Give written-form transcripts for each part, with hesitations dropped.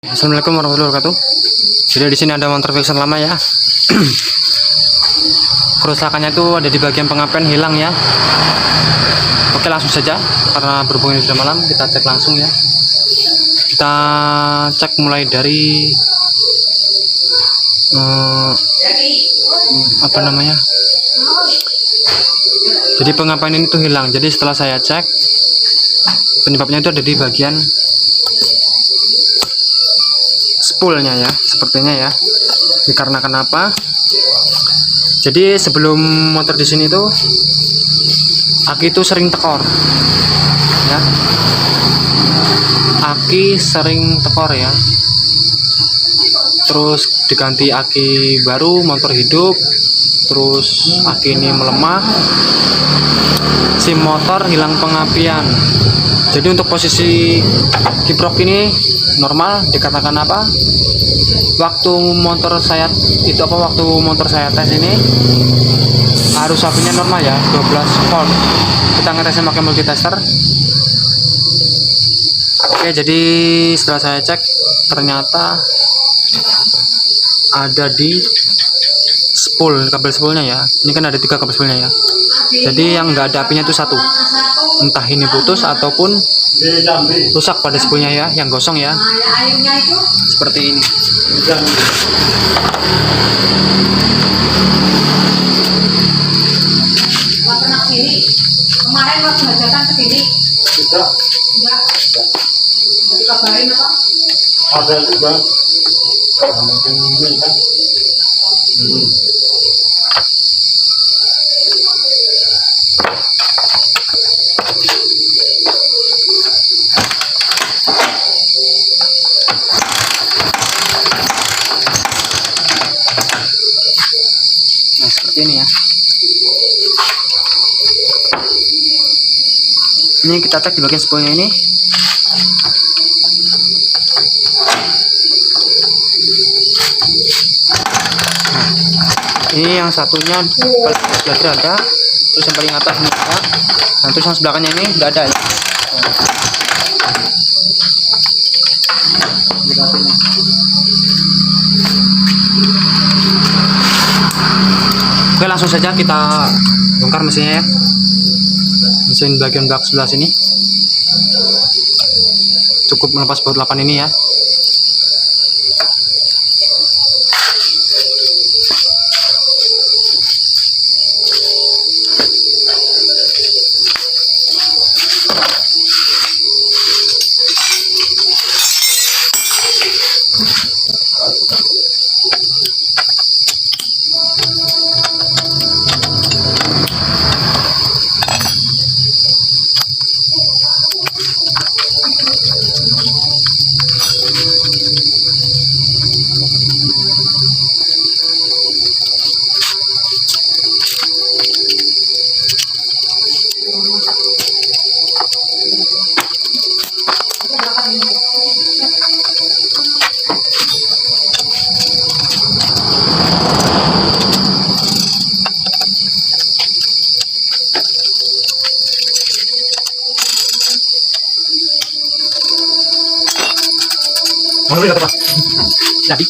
Assalamualaikum warahmatullahi wabarakatuh. Jadi di sini ada motor Vixen lama ya. Kerusakannya itu ada di bagian pengapian hilang ya. Oke, langsung saja karena berhubung ini sudah malam, kita cek langsung ya. Kita cek mulai dari apa namanya? Jadi pengapian ini tuh hilang. Jadi setelah saya cek, penyebabnya itu ada di bagian spoolnya ya, sepertinya ya. Dikarenakan apa? Jadi sebelum motor di sini tuh aki itu sering tekor ya. Aki sering tekor ya. Terus diganti aki baru, motor hidup. Terus aki ini melemah. Si motor hilang pengapian. Jadi untuk posisi kiprok ini normal, dikatakan apa? Waktu motor saya tes ini arus apinya normal ya, 12 volt. Kita ngetesnya pakai multitester. Oke, jadi setelah saya cek ternyata ada di spool, kabel spoolnya ya. Ini kan ada 3 kabel spoolnya ya. Jadi yang nggak ada apinya itu satu, entah ini putus ataupun rusak pada spoolnya ya, yang gosong ya, seperti ini. Kemarin waktu hajatan ke sini enggak dikabarin apa? Ada juga mungkin ini kan. Nah, seperti ini ya. Ini kita cek di bagian spoolnya ini. Nah, ini yang satunya paling sebelah ada, terus yang paling atas ini ada, nah terus yang sebelahnya ini nggak ada ya. Oke, langsung saja kita bongkar mesinnya ya. Mesin bagian bak sebelah sini cukup melepas baut 8 ini ya. Jadi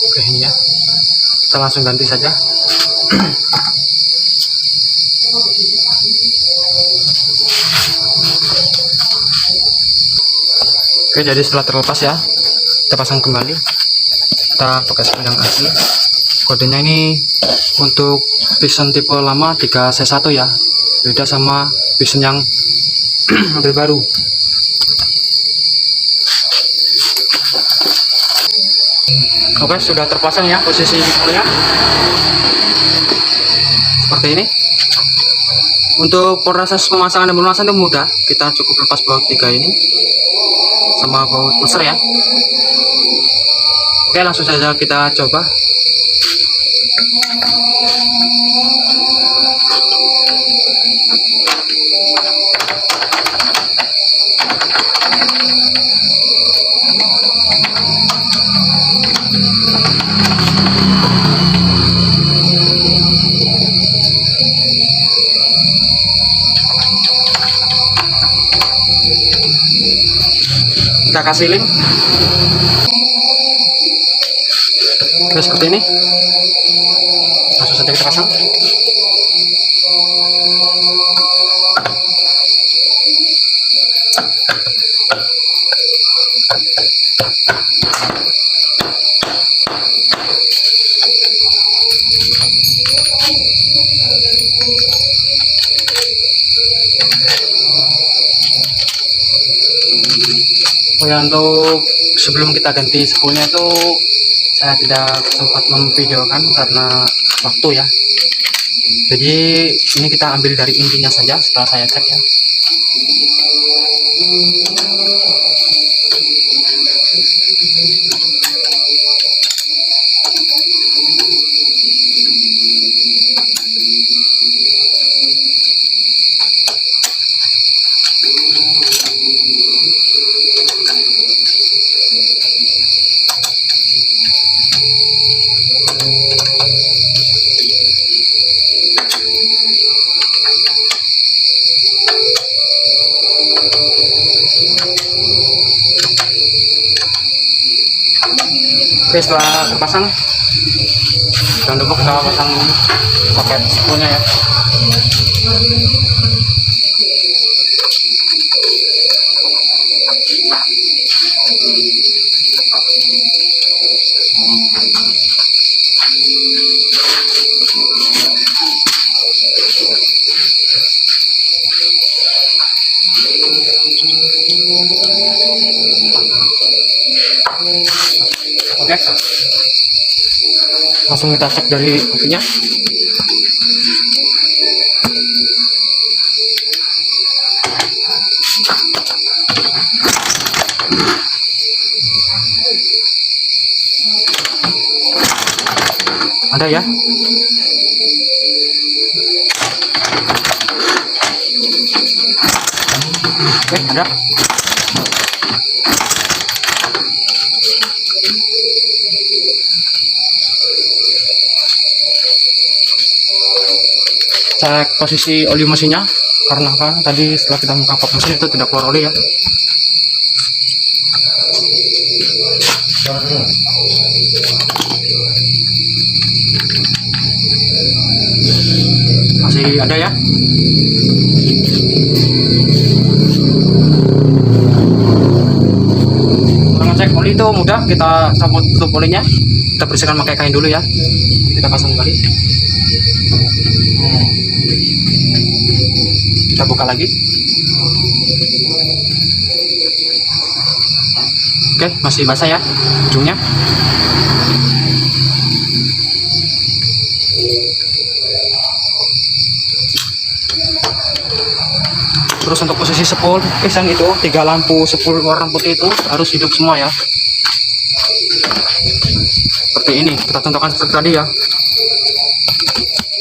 oke, ini ya, kita langsung ganti saja. Oke, jadi setelah terlepas ya, kita pasang kembali. Kita pakai spool yang asli. Kodenya ini untuk Vixen tipe lama 3C1 ya, beda sama Vixen yang model baru. Oke, sudah terpasang ya posisi spoolnya. seperti ini. Untuk proses pemasangan dan pelunasan itu mudah, kita cukup lepas baut 3 ini sama baut pusar ya. Oke, langsung saja kita coba. Kita kasih link. Oke, seperti ini. Langsung saja kita pasang. Oh ya, untuk sebelum kita ganti spoolnya itu saya tidak sempat memvideokan karena waktu ya. Jadi ini kita ambil dari intinya saja setelah saya cek ya. Oke, setelah terpasang, jangan lupa kita pasang soket spoolnya ya. Oke, langsung kita cek dari apinya. Ada ya. Oke, ada. Cek posisi oli mesinnya, karena kan tadi setelah kita buka kap mesin itu tidak keluar oli ya. Masih ada ya. Ngecek oli itu mudah, kita cabut tutup olinya, kita bersihkan pakai kain dulu ya. Kita pasang kembali. Kita buka lagi. Oke, masih basah ya ujungnya. Terus untuk posisi spool pisang itu 3 lampu spool warna putih itu harus hidup semua ya. Seperti ini, kita contohkan seperti tadi ya.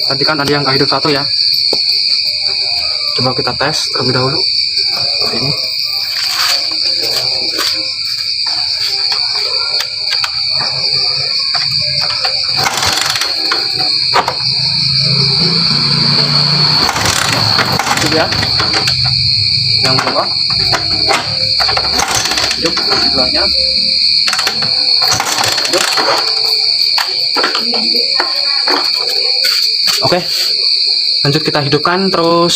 Tadi kan ada yang nggak hidup satu ya. Coba kita tes terlebih dahulu. Seperti ini. Ya, yang bawah hidup, sebelahnya hidup. Oke, lanjut kita hidupkan. Terus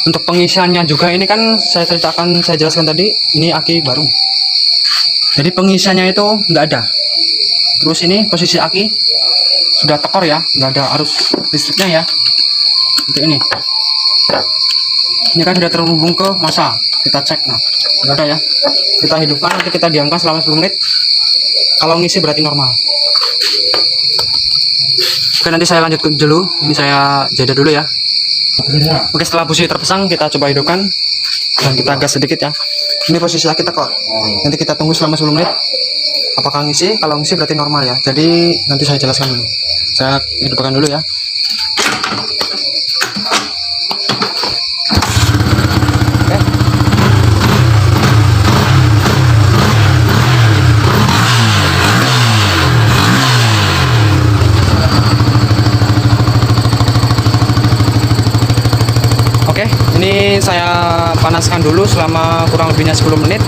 untuk pengisiannya juga ini kan saya jelaskan tadi, ini aki baru, jadi pengisiannya itu nggak ada. Terus ini posisi aki sudah tekor ya, nggak ada arus listriknya ya, seperti ini. Ini kan sudah terhubung ke masa. Kita cek. Nah, nggak ada ya. Kita hidupkan, nanti kita diamkan selama 10 menit. Kalau ngisi berarti normal. Oke, nanti saya lanjut dulu. Ini saya jeda dulu ya. Oke, setelah busi terpasang, kita coba hidupkan dan kita gas sedikit ya. Ini posisi kita kok. Nanti kita tunggu selama 10 menit. Apakah ngisi? Kalau ngisi berarti normal ya. Jadi nanti saya jelaskan dulu. Saya hidupkan dulu ya. Oke, ini saya panaskan dulu selama kurang lebihnya 10 menit.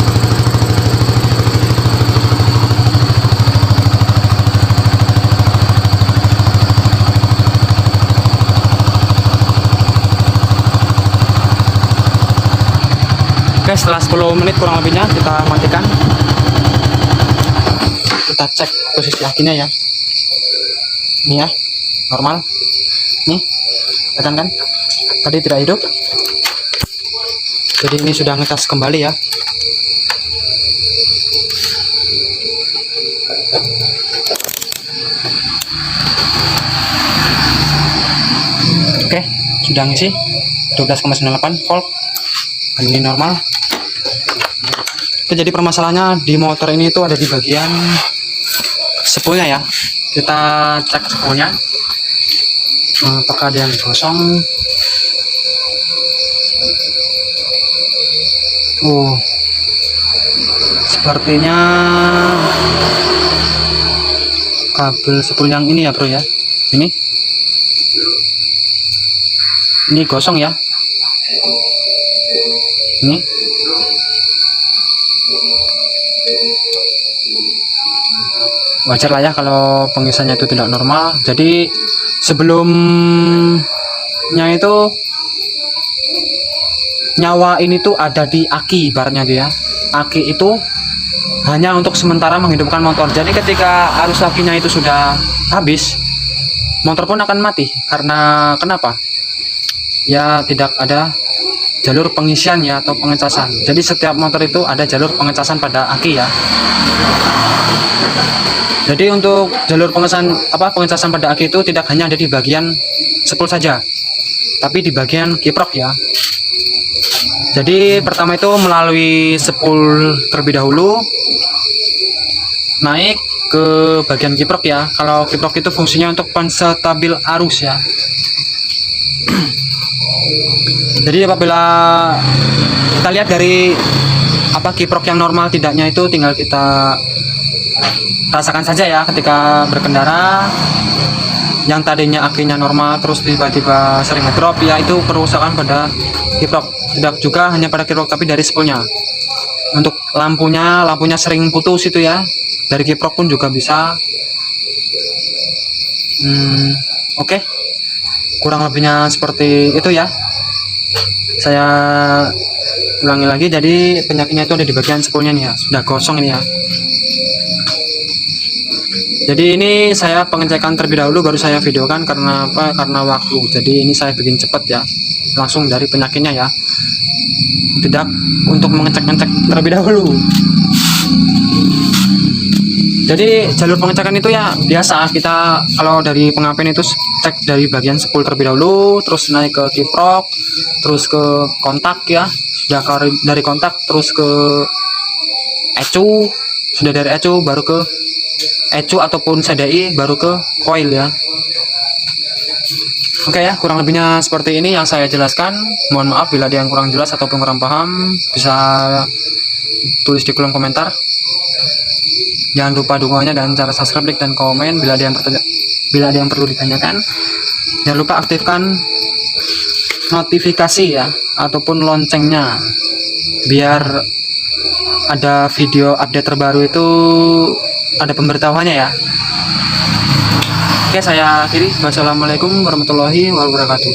Oke, setelah 10 menit kurang lebihnya kita matikan. Kita cek posisi akinya ya. Ini ya, normal. Nih, tekan kan? Tadi tidak hidup. Jadi ini sudah ngecas kembali ya. Oke, sudah ngisi 12,98 volt. Ini normal. Oke, jadi permasalahannya di motor ini itu ada di bagian spoolnya ya. Kita cek spoolnya. Apakah ada yang gosong? Sepertinya kabel spool yang ini ya bro ya. Ini gosong ya. Ini wajar lah ya kalau pengisiannya itu tidak normal. Jadi sebelumnya itu nyawa ini tuh ada di aki, ibaratnya dia. Aki itu hanya untuk sementara menghidupkan motor. Jadi ketika arus akinya itu sudah habis, motor pun akan mati. Karena kenapa? Ya tidak ada jalur pengisian ya atau pengecasan. Jadi setiap motor itu ada jalur pengecasan pada aki ya. Jadi untuk jalur pengecasan pada aki itu tidak hanya ada di bagian spool saja, tapi di bagian kiprok ya. Jadi pertama itu melalui spool terlebih dahulu, naik ke bagian kiprok ya. Kalau kiprok itu fungsinya untuk penstabil arus ya. Jadi apabila kita lihat dari kiprok yang normal tidaknya itu tinggal kita rasakan saja ya ketika berkendara. Yang tadinya akinya normal terus tiba-tiba sering ngedrop ya, itu kerusakan pada kiprok. Tidak juga hanya pada kiprok tapi dari spoolnya. Untuk lampunya sering putus itu ya. Dari kiprok pun juga bisa. Oke. Kurang lebihnya seperti itu ya. Saya ulangi lagi, jadi penyakitnya itu ada di bagian spoolnya nih ya. Sudah gosong ini ya. Jadi ini saya pengecekan terlebih dahulu baru saya videokan. Karena apa? Karena waktu. Jadi ini saya bikin cepat ya. Langsung dari penyakitnya ya. Tidak untuk mengecek-ngecek terlebih dahulu. Jadi jalur pengecekan itu ya biasa, kita kalau dari pengapian itu cek dari bagian spool terlebih dahulu, terus naik ke kiprok, terus ke kontak ya. Sudah dari kontak terus ke ecu, sudah dari ecu baru ke ecu ataupun CDI baru ke coil ya. Oke ya, kurang lebihnya seperti ini yang saya jelaskan. Mohon maaf bila ada yang kurang jelas ataupun kurang paham, bisa tulis di kolom komentar. Jangan lupa dukungannya dan cara subscribe, like, dan komen bila ada yang perlu ditanyakan. Jangan lupa aktifkan notifikasi ya ataupun loncengnya biar ada video update terbaru itu ada pemberitahuannya ya. Oke, saya akhiri. Wassalamualaikum warahmatullahi wabarakatuh.